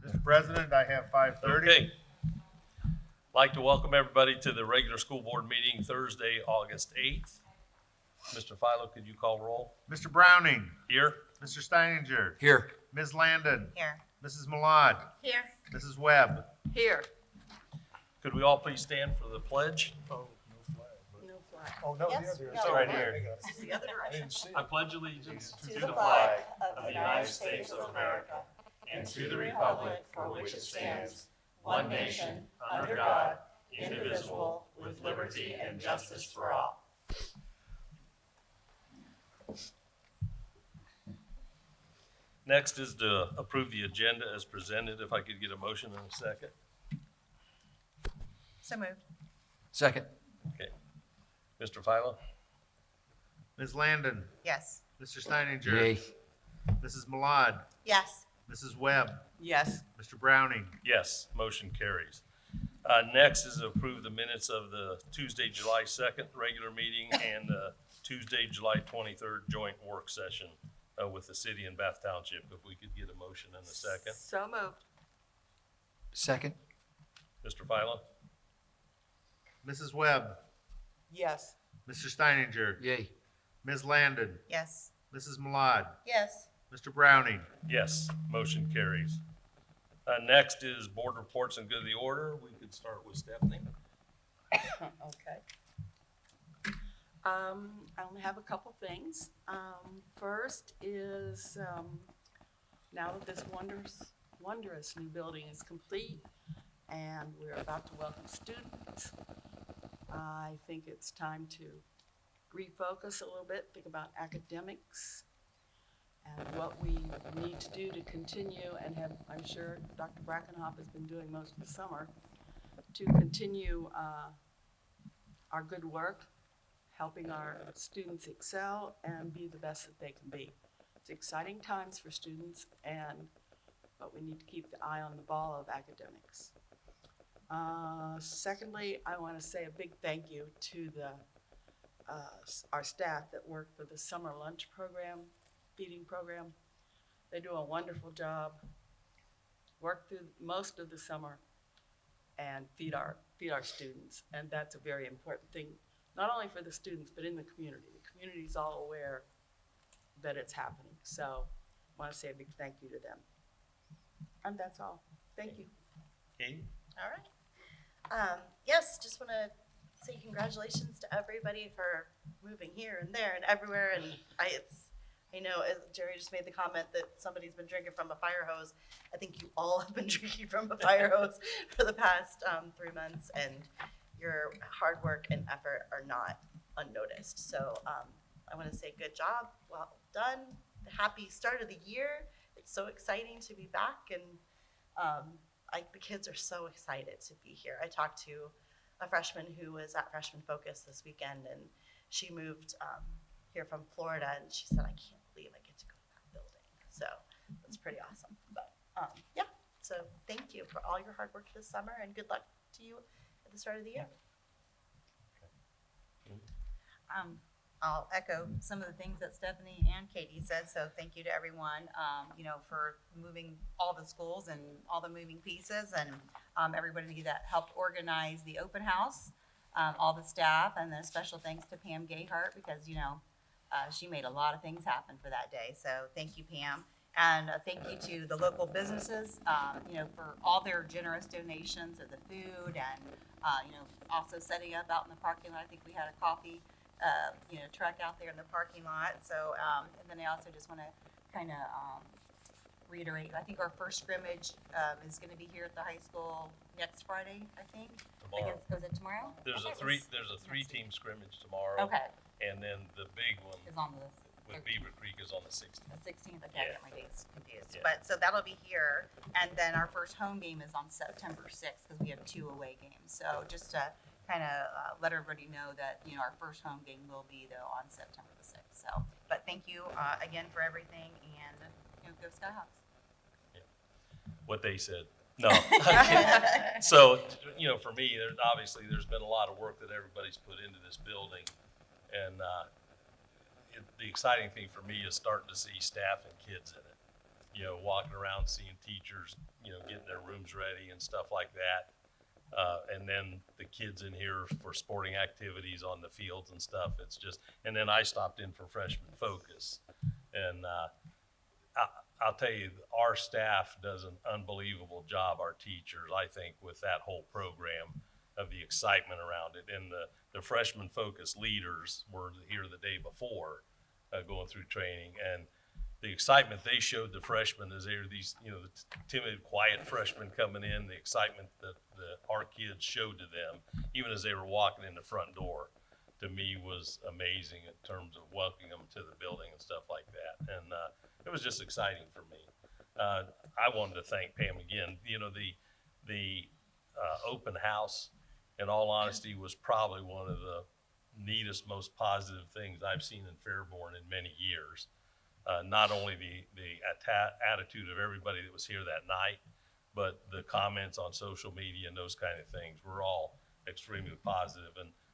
Mr. President, I have 5:30. Okay. Like to welcome everybody to the regular school board meeting Thursday, August 8th. Mr. Philo, could you call roll? Mr. Browning, Here? Mr. Steininger, Here. Ms. Landon, Here. Mrs. Malad, Here. Mrs. Webb. Here. Could we all please stand for the pledge? No flag. Oh, no, Yes, yeah, It's right here. It's the other I direction. didn't see I it. pledge allegiance To the flag of the United States of America and to the republic for which it stands, one nation, under God, indivisible, with liberty and justice for all. Next is to approve the agenda as presented. If I could get a motion in a second. So moved. Second. Okay. Mr. Philo? Ms. Landon, Yes. Mr. Steininger, Yay. Mrs. Malad, Yes. Mrs. Webb, Yes. Mr. Browning. Yes, motion carries. Next is to approve the minutes of the Tuesday, July 2nd regular meeting and the Tuesday, July 23rd joint work session with the city and Bath Township. If we could get a motion in a second. So moved. Second. Mr. Philo? Mrs. Webb, Yes. Mr. Steininger, Yay. Ms. Landon, Yes. Mrs. Malad, Yes. Mr. Browning. Yes, motion carries. Next is board reports and good of the order. We could start with Stephanie. Okay. I only have a couple things. First is, now that this wondrous new building is complete and we're about to welcome students, I think it's time to refocus a little bit, think about academics and what we need to do to continue and have, I'm sure Dr. Brackenhoff has been doing most of the summer, to continue our good work, helping our students excel and be the best that they can be. It's exciting times for students, but we need to keep the eye on the ball of academics. Secondly, I want to say a big thank you to our staff that work for the summer lunch program, feeding program. They do a wonderful job, work through most of the summer and feed our students. And that's a very important thing, not only for the students, but in the community. The community's all aware that it's happening. So I want to say a big thank you to them. And that's all. Thank you. Katie? All right. Yes, just want to say congratulations to everybody for moving here and there and everywhere. And I know as Jerry just made the comment that somebody's been drinking from a fire hose. I think you all have been drinking from a fire hose for the past 3 months, and your hard work and effort are not unnoticed. So I want to say good job, well done, happy start of the year. It's so exciting to be back, and the kids are so excited to be here. I talked to a freshman who was at Freshman Focus this weekend, and she moved here from Florida, and she said, I can't believe I get to go to that building. So that's pretty awesome. But yeah, so thank you for all your hard work this summer, and good luck to you at the start of the year. I'll echo some of the things that Stephanie and Katie said, so thank you to everyone, for moving all the schools and all the moving pieces, and everybody that helped organize the open house, all the staff, and then a special thanks to Pam Gayhart, because, she made a lot of things happen for that day, so thank you, Pam. And thank you to the local businesses, for all their generous donations of the food and, also setting up out in the parking lot. I think we had a coffee truck out there in the parking lot. So, and then I also just want to kind of reiterate, I think our first scrimmage is going to be here at the high school next Friday, I think. Tomorrow. Was it tomorrow? There's a three-team scrimmage tomorrow. Okay, And then the big one is on the with Beaver Creek is on the 16th. 16th. Okay, I Yeah. got my dates confused. Yeah. But so that'll be here, and then our first home game is on September 6th because we have 2 away games. So just to kind of let everybody know that our first home game will be though on September the 6th. So, but thank you again for everything, and go Skyhawks. What they said. No. So, for me, there's been a lot of work that everybody's put into this building. And the exciting thing for me is starting to see staff and kids in it. walking around seeing teachers, getting their rooms ready and stuff like that. And then the kids in here for sporting activities on the fields and stuff. It's just, and then I stopped in for freshman focus. And I'll tell you, our staff does an unbelievable job, our teachers, I think, with that whole program of the excitement around it. And the freshman focus leaders were here the day before going through training. And the excitement they showed the freshmen as they were these, the timid, quiet freshmen coming in, the excitement that our kids showed to them, even as they were walking in the front door, to me was amazing in terms of welcoming them to the building and stuff like that. And it was just exciting for me. I wanted to thank Pam again. The open house, in all honesty, was probably one of the neatest, most positive things I've seen in Fairborn in many years. Not only the attitude of everybody that was here that night, but the comments on social media and those kind of things were all extremely positive.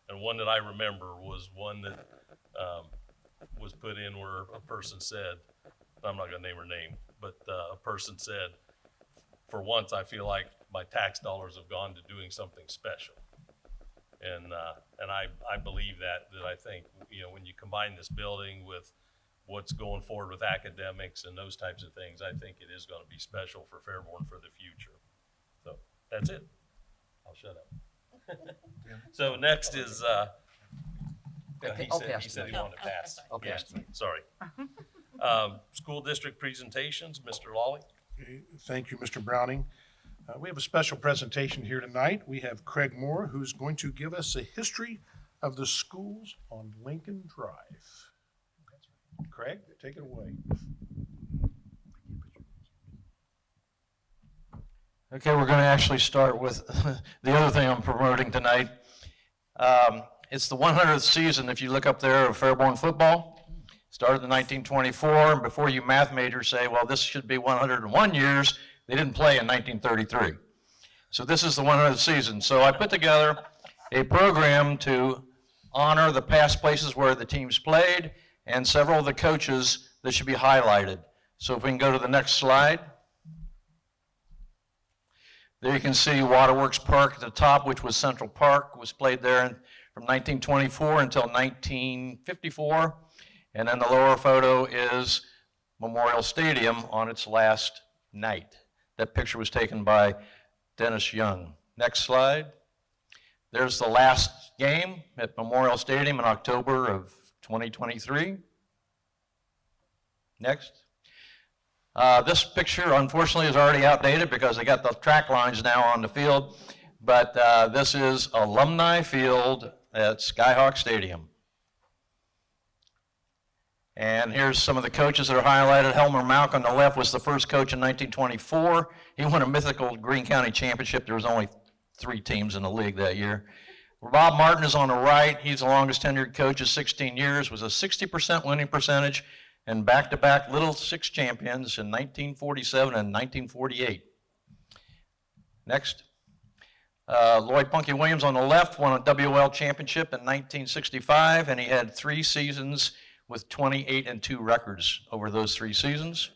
And one that I remember was one that was put in where a person said, I'm not gonna name her name, but a person said, for once I feel like my tax dollars have gone to doing something special. And I believe that I think, when you combine this building with what's going forward with academics and those types of things, I think it is going to be special for Fairborn for the future. So that's it. I'll shut up. So next is, he said he wanted to pass. I'll pass. Yeah, sorry. School district presentations, Mr. Lawley. Okay, thank you, Mr. Browning. We have a special presentation here tonight. We have Craig Moore, who's going to give us a history of the schools on Lincoln Drive. Craig, take it away. Okay, we're going to actually start with the other thing I'm promoting tonight. It's the 100th season, if you look up there, of Fairborn football. Started in 1924, and before you math majors say, well, this should be 101 years, they didn't play in 1933. So this is the 100th season. So I put together a program to honor the past places where the teams played and several of the coaches that should be highlighted. So if we can go to the next slide. There you can see Waterworks Park at the top, which was Central Park, was played there from 1924 until 1954. And then the lower photo is Memorial Stadium on its last night. That picture was taken by Dennis Young. Next slide. There's the last game at Memorial Stadium in October of 2023. Next. This picture, unfortunately, is already outdated because they got the track lines now on the field, but this is Alumni Field at Skyhawk Stadium. And here's some of the coaches that are highlighted. Helmer Malk on the left was the first coach in 1924. He won a mythical Greene County championship. There was only 3 teams in the league that year. Bob Martin is on the right. He's the longest tenured coach of 16 years, was a 60% winning percentage, and back-to-back Little Six champions in 1947 and 1948. Next. Lloyd Punky Williams on the left won a WL championship in 1965, and he had 3 seasons with 28-2 records over those 3 seasons.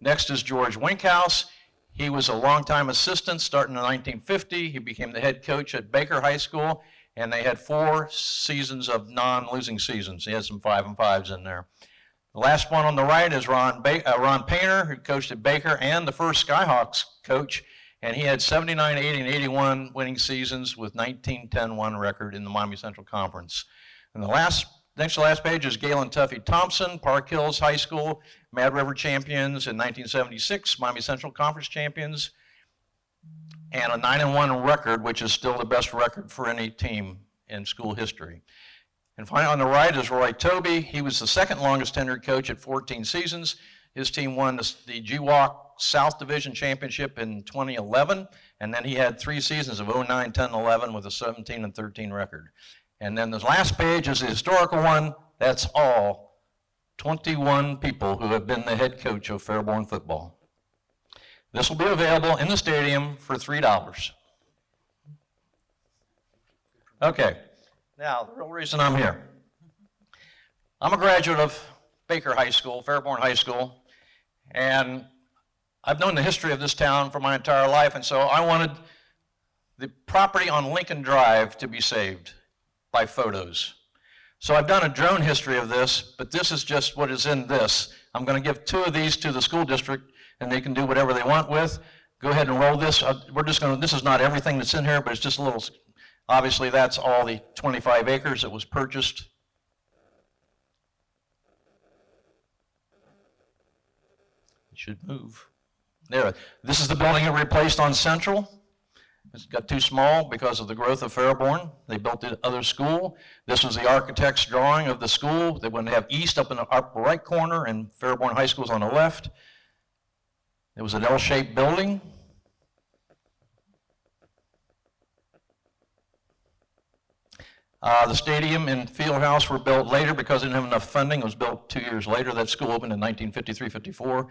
Next is George Winkhouse. He was a longtime assistant starting in 1950. He became the head coach at Baker High School, and they had 4 seasons of non-losing seasons. He had some 5-5s in there. The last one on the right is Ron Painter, who coached at Baker and the first Skyhawks coach, and he had 79, 80, and 81 winning seasons with 19-10-1 record in the Miami Central Conference. And the next to last page is Galen Tuffy Thompson, Park Hills High School, Mad River champions in 1976, Miami Central Conference champions, and a 9-1 record, which is still the best record for any team in school history. And finally on the right is Roy Toby. He was the second longest tenured coach at 14 seasons. His team won the GWAC South Division Championship in 2011, and then he had 3 seasons of 09, 10, 11 with a 17-13 record. And then the last page is the historical one. That's all 21 people who have been the head coach of Fairborn football. This will be available in the stadium for $3. Okay, now the real reason I'm here. I'm a graduate of Baker High School, Fairborn High School, and I've known the history of this town for my entire life, and so I wanted the property on Lincoln Drive to be saved by photos. So I've done a drone history of this, but this is just what is in this. I'm going to give 2 of these to the school district, and they can do whatever they want with. Go ahead and roll this. This is not everything that's in here, but it's just a little, obviously that's all the 25 acres that was purchased. It should move. There, this is the building it replaced on Central. It got too small because of the growth of Fairborn. They built the other school. This was the architect's drawing of the school. They want to have east up in the upper right corner and Fairborn High School's on the left. It was an L-shaped building. The stadium and field house were built later because they didn't have enough funding. It was built 2 years later. That school opened in 1953-54.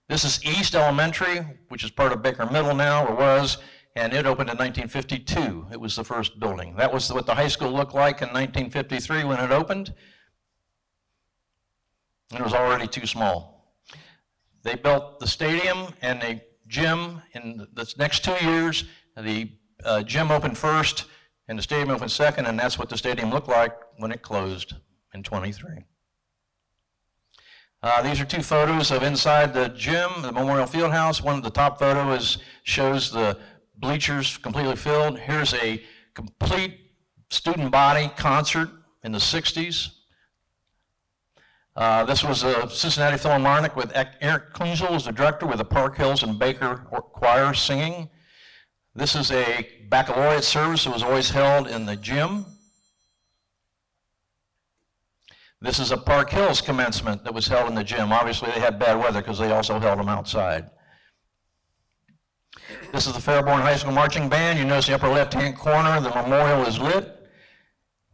This is East Elementary, which is part of Baker Middle now, or was, and it opened in 1952. It was the first building. That was what the high school looked like in 1953 when it opened. It was already too small. They built the stadium and a gym in the next 2 years. The gym opened first and the stadium opened second, and that's what the stadium looked like when it closed in 23. These are 2 photos of inside the gym, the Memorial Fieldhouse. One of the top photo shows the bleachers completely filled. Here's a complete student body concert in the 60s. This was a Cincinnati Philharmonic with Eric Kunzel as the director with the Park Hills and Baker choir singing. This is a baccalaureate service that was always held in the gym. This is a Park Hills commencement that was held in the gym. Obviously, they had bad weather because they also held them outside. This is the Fairborn High School Marching Band. You notice the upper left-hand corner, the memorial is lit,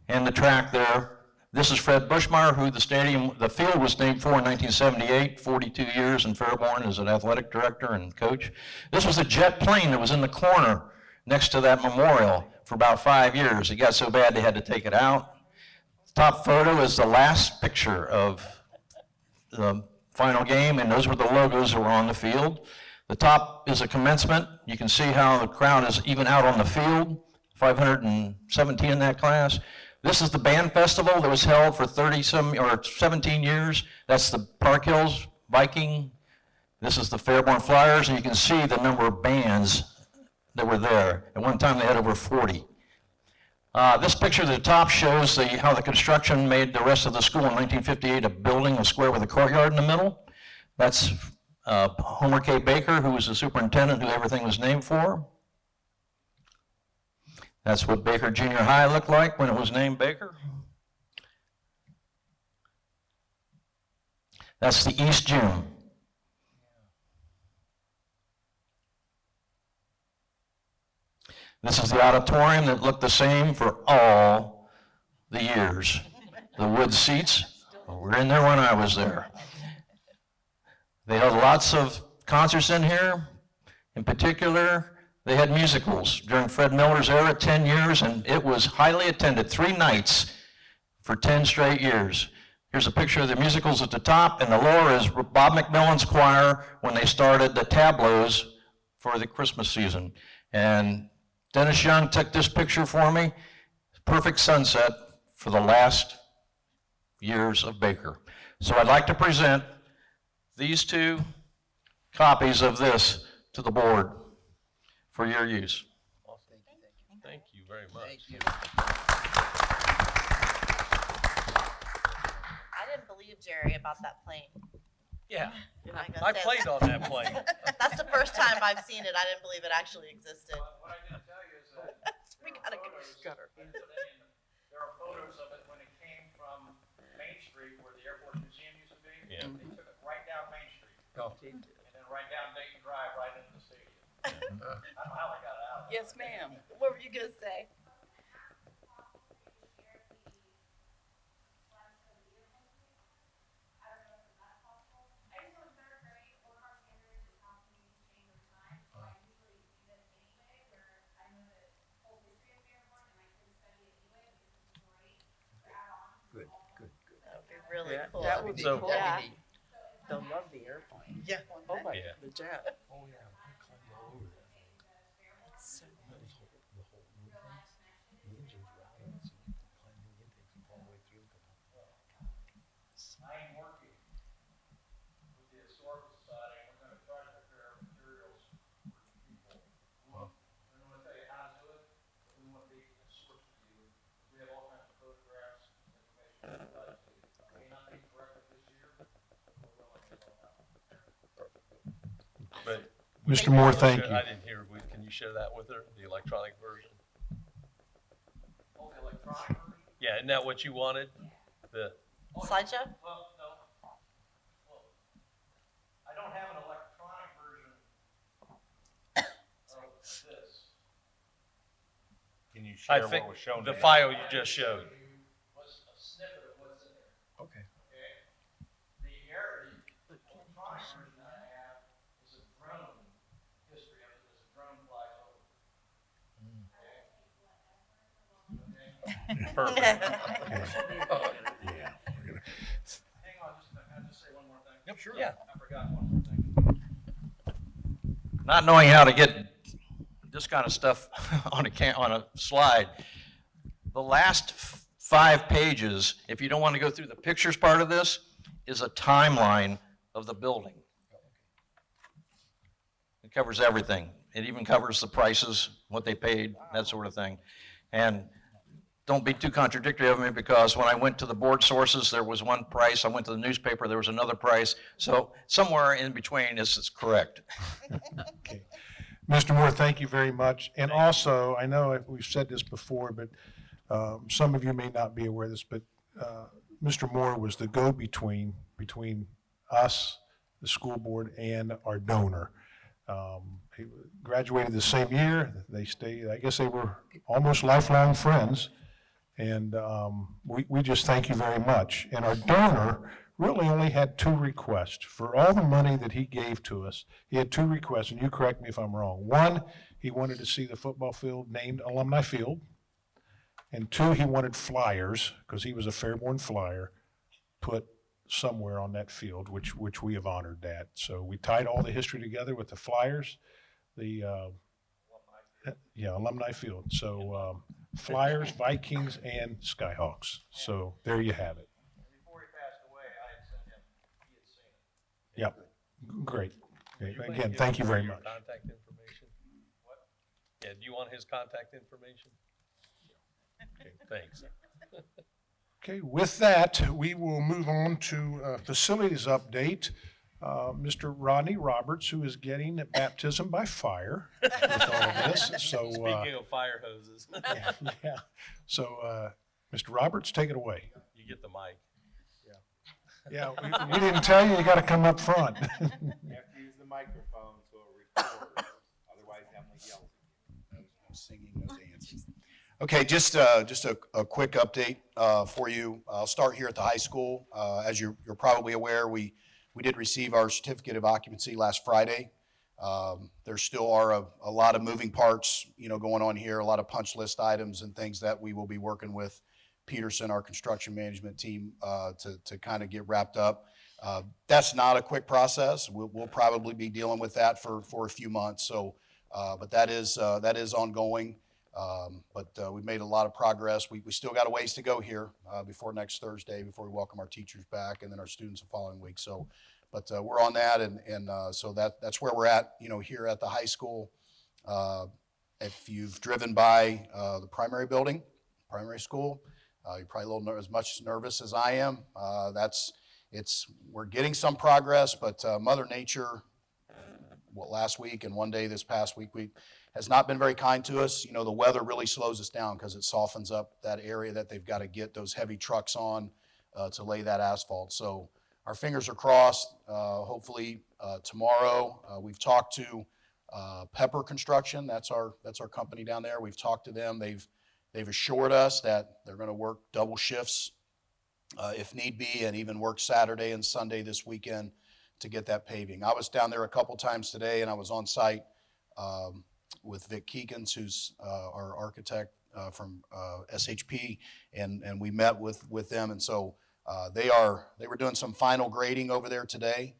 and the track there. This is Fred Bushmeyer, who the field was named for in 1978, 42 years in Fairborn as an athletic director and coach. This was a jet plane that was in the corner next to that memorial for about 5 years. It got so bad they had to take it out. Top photo is the last picture of the final game, and those were the logos that were on the field. The top is a commencement. You can see how the crowd is even out on the field, 517 in that class. This is the band festival that was held for 17 years. That's the Park Hills Viking. This is the Fairborn Flyers, and you can see the number of bands that were there. At one time, they had over 40. This picture at the top shows how the construction made the rest of the school in 1958 a building, a square with a courtyard in the middle. That's Homer K. Baker, who was the superintendent who everything was named for. That's what Baker Junior High looked like when it was named Baker. That's the East Gym. This is the auditorium that looked the same for all the years. The wood seats were in there when I was there. They held lots of concerts in here. In particular, they had musicals during Fred Miller's era, 10 years, and it was highly attended, 3 nights for 10 straight years. Here's a picture of the musicals at the top, and the lower is Bob McMillan's choir when they started the tableaus for the Christmas season. And Dennis Young took this picture for me. Perfect sunset for the last years of Baker. So I'd like to present these 2 copies of this to the board for your use. Awesome. Thank you very much. I didn't believe Jerry about that plane. Yeah, I gotta I say, played on that plane. That's the first time I've seen it. I didn't believe it actually existed. What I didn't tell you is that We gotta go. there are photos of it when it came from Main Street where the Air Force Museum used to be. Yeah. They took it right down Main Street Oh. and then right down Dayton Drive, right into the stadium. I don't know how they got it out. Yes, ma'am. What were you gonna say? That would be really Yeah, cool. that would be So- cool. Yeah. They'll love the airplane. Yeah. Oh, my, Yeah. the jet. Oh, yeah, we climbed all over that thing. So That was the whole movement. The engines running, so you could climb the intakes and all the way through. I am working with the Historical Society, and we're gonna try to prepare materials for people. We don't wanna tell you how to do it, but we want to be a source for you. We have all kinds of photographs, information we'd like to. May not be correct this year, but we're willing to help out. But Mr. Moore, thank you. I didn't hear, can you share that with her, the electronic version? Oh, the electronic version? Yeah, isn't that what you wanted? The, Slideshow? Well, no. Well, I don't have an electronic version of this. Can you I share think, what was shown? the to you? file you just showed. Was a snippet of what's in there, Okay. okay? The electronic version that I have is a drone history of it, as a drone flies over. Okay? Perfect. Yeah. Hang on, can I just say one more thing? Yep, sure. Yeah. I forgot one more thing. Not knowing how to get this kind of stuff on a slide. The last 5 pages, if you don't want to go through the pictures part of this, is a timeline of the building. It covers everything. It even covers the prices, what they paid, that sort of thing. And don't be too contradictory of me, because when I went to the board sources, there was one price. I went to the newspaper, there was another price. So somewhere in between is correct. Okay. Mr. Moore, thank you very much. And also, I know we've said this before, but some of you may not be aware of this, but Mr. Moore was the go-between between us, the school board, and our donor. He graduated the same year. They stayed, I guess they were almost lifelong friends. And we just thank you very much. And our donor really only had 2 requests. For all the money that he gave to us, he had 2 requests, and you correct me if I'm wrong. 1, he wanted to see the football field named Alumni Field. And 2, he wanted flyers, because he was a Fairborn Flyer, put somewhere on that field, which we have honored that. So we tied all the history together with the flyers, the Alumni Field. So Flyers, Vikings, and Skyhawks. So there you have it. Before he passed away, I had sent him, he had seen it. Yep, great. Okay, You might again, give thank you him very your much. Contact information? What? Yeah, do you want his contact information? Okay, thanks. Okay, with that, we will move on to facilities update. Mr. Rodney Roberts, who is getting baptism by fire with all of this. So, Speaking of fire hoses, yeah. So, Mr. Roberts, take it away. you get the mic. Yeah, we didn't tell you, you got to come up front. You have to use the microphone so it records, otherwise Emily yells at you. No singing, no dancing. Okay, just a quick update for you. I'll start here at the high school. As you're probably aware, we did receive our certificate of occupancy last Friday. There still are a lot of moving parts, going on here, a lot of punch list items and things that we will be working with Peterson, our construction management team, to kind of get wrapped up. That's not a quick process. We'll probably be dealing with that for a few months. So, but that is ongoing. But we've made a lot of progress. We still got a ways to go here before next Thursday, before we welcome our teachers back, and then our students the following week. So, but we're on that, and so that's where we're at. Here at the high school. If you've driven by the primary building, primary school, you're probably a little as much nervous as I am. We're getting some progress, but Mother Nature, last week and one day this past week, has not been very kind to us. The weather really slows us down because it softens up that area that they've got to get those heavy trucks on to lay that asphalt. So our fingers are crossed. Hopefully tomorrow. We've talked to Pepper Construction. That's our company down there. We've talked to them. They've assured us that they're going to work double shifts if need be, and even work Saturday and Sunday this weekend to get that paving. I was down there a couple times today, and I was on site with Vic Keekins, who's our architect from SHP, and we met with them. And so They were doing some final grading over there today,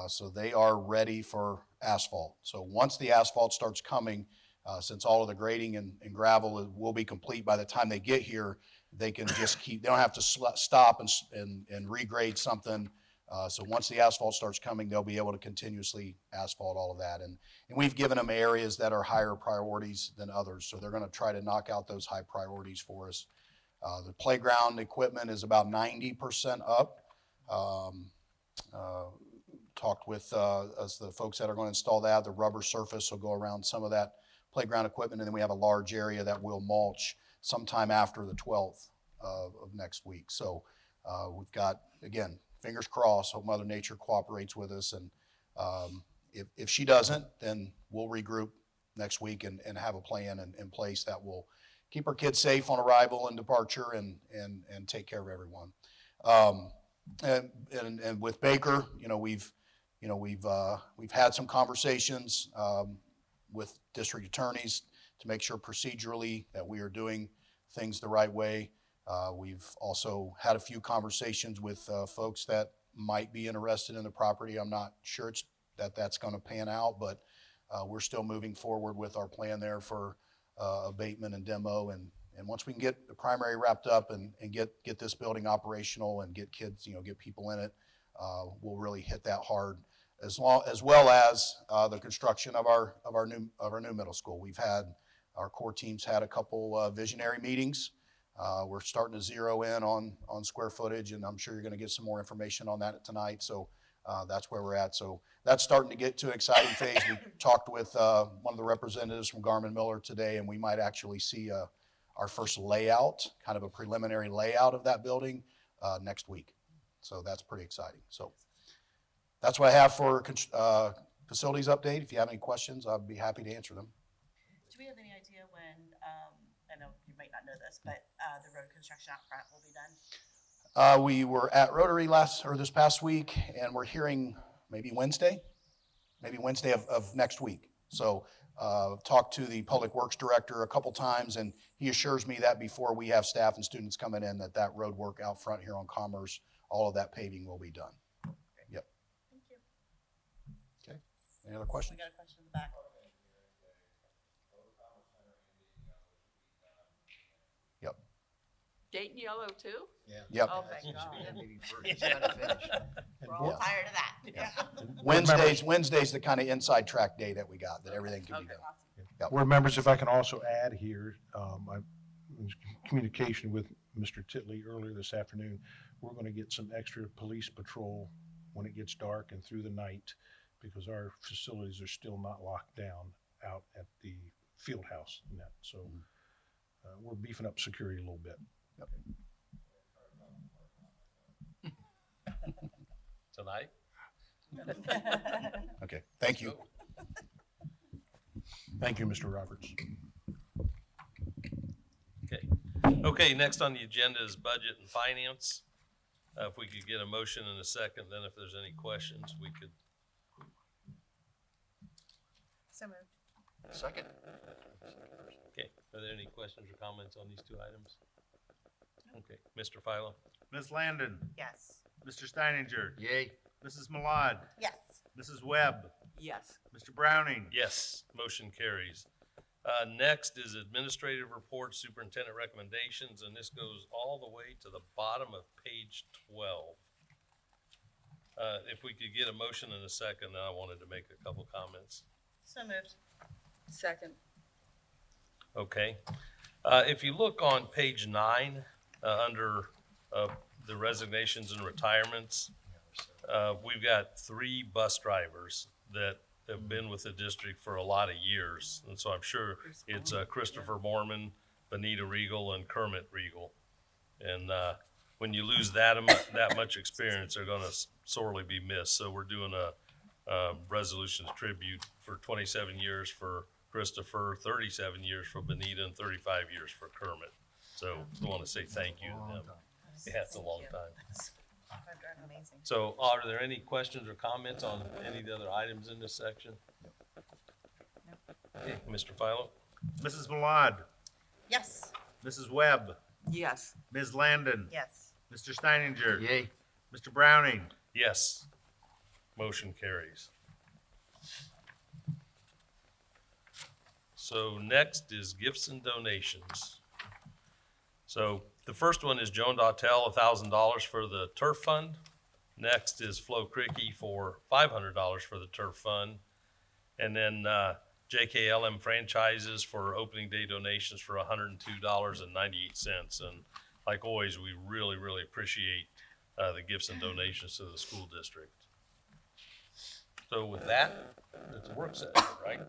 so they are ready for asphalt. So once the asphalt starts coming, since all of the grading and gravel will be complete by the time they get here, they can just keep, they don't have to stop and regrade something. So once the asphalt starts coming, they'll be able to continuously asphalt all of that. And we've given them areas that are higher priorities than others. So they're going to try to knock out those high priorities for us. The playground equipment is about 90% up. Talked with as the folks that are going to install that. The rubber surface will go around some of that playground equipment. And then we have a large area that will mulch sometime after the 12th of next week. So we've got, again, fingers crossed, hope Mother Nature cooperates with us. And if she doesn't, then we'll regroup next week and have a plan in place that will keep our kids safe on arrival and departure and take care of everyone. And with Baker, we've had some conversations with district attorneys to make sure procedurally that we are doing things the right way. We've also had a few conversations with folks that might be interested in the property. I'm not sure that's going to pan out, but we're still moving forward with our plan there for abatement and demo. And once we can get the primary wrapped up and get this building operational and get kids, get people in it, we'll really hit that hard. As well as the construction of our new middle school. Our core teams had a couple visionary meetings. We're starting to zero in on square footage, and I'm sure you're going to get some more information on that tonight. So that's where we're at. So that's starting to get to an exciting phase. We talked with one of the representatives from Garmin Miller today, and we might actually see our first layout, kind of a preliminary layout of that building next week. So that's pretty exciting. So that's what I have for facilities update. If you have any questions, I'd be happy to answer them. Do we have any idea when, I know you might not know this, but the road construction out front will be done? We were at Rotary this past week, and we're hearing maybe Wednesday of next week. So talked to the public works director a couple times, and he assures me that before we have staff and students coming in, that road work out front here on Commerce, all of that paving will be done. Yep. Thank you. Okay. Any other questions? We got a question in the back. Yep. Dayton yellow too? Yep. Oh, thank God. We're all tired of that. Yeah. Wednesday's the kind of inside track day that we got, that everything can be Okay. done. Board members, if I can also add here, I was in communication with Mr. Titley earlier this afternoon. We're going to get some extra police patrol when it gets dark and through the night, because our facilities are still not locked down out at the field house net. So we're beefing up security a little bit. Tonight? Okay, thank you. Thank you, Mr. Roberts. Okay, next on the agenda is budget and finance. If we could get a motion in a second, then if there's any questions, we could. So moved. Second. Okay, are there any questions or comments on these two items? Okay, Mr. Philo? Ms. Landon, Yes. Mr. Steininger, Yay. Mrs. Malad, Yes. Mrs. Webb, Yes. Mr. Browning. Yes, motion carries. Next is administrative report, superintendent recommendations, and this goes all the way to the bottom of page 12. If we could get a motion in a second, then I wanted to make a couple comments. So moved. Second. Okay. If you look on page 9, under the resignations and retirements, we've got 3 bus drivers that have been with the district for a lot of years. And so I'm sure it's Christopher Mormon, Benita Regal, and Kermit Regal. And when you lose that much experience, they're going to sorely be missed. So we're doing a resolutions tribute for 27 years for Christopher, 37 years for Benita, and 35 years for Kermit. So I want to say thank you to them. Yeah, it's a long time. Amazing. So are there any questions or comments on any of the other items in this section? Okay, Mr. Philo? Mrs. Malad, Yes. Mrs. Webb, Yes. Ms. Landon, Yes. Mr. Steininger? Yay. Mr. Browning? Yes. Motion carries. So next is gifts and donations. So the first one is Joan Dautel, $1,000 for the turf fund. Next is Flo Cricky for $500 for the turf fund. And then JKLM franchises for opening day donations for $102.98. And like always, we really, really appreciate the gifts and donations to the school district. So with that, it's a work session, right?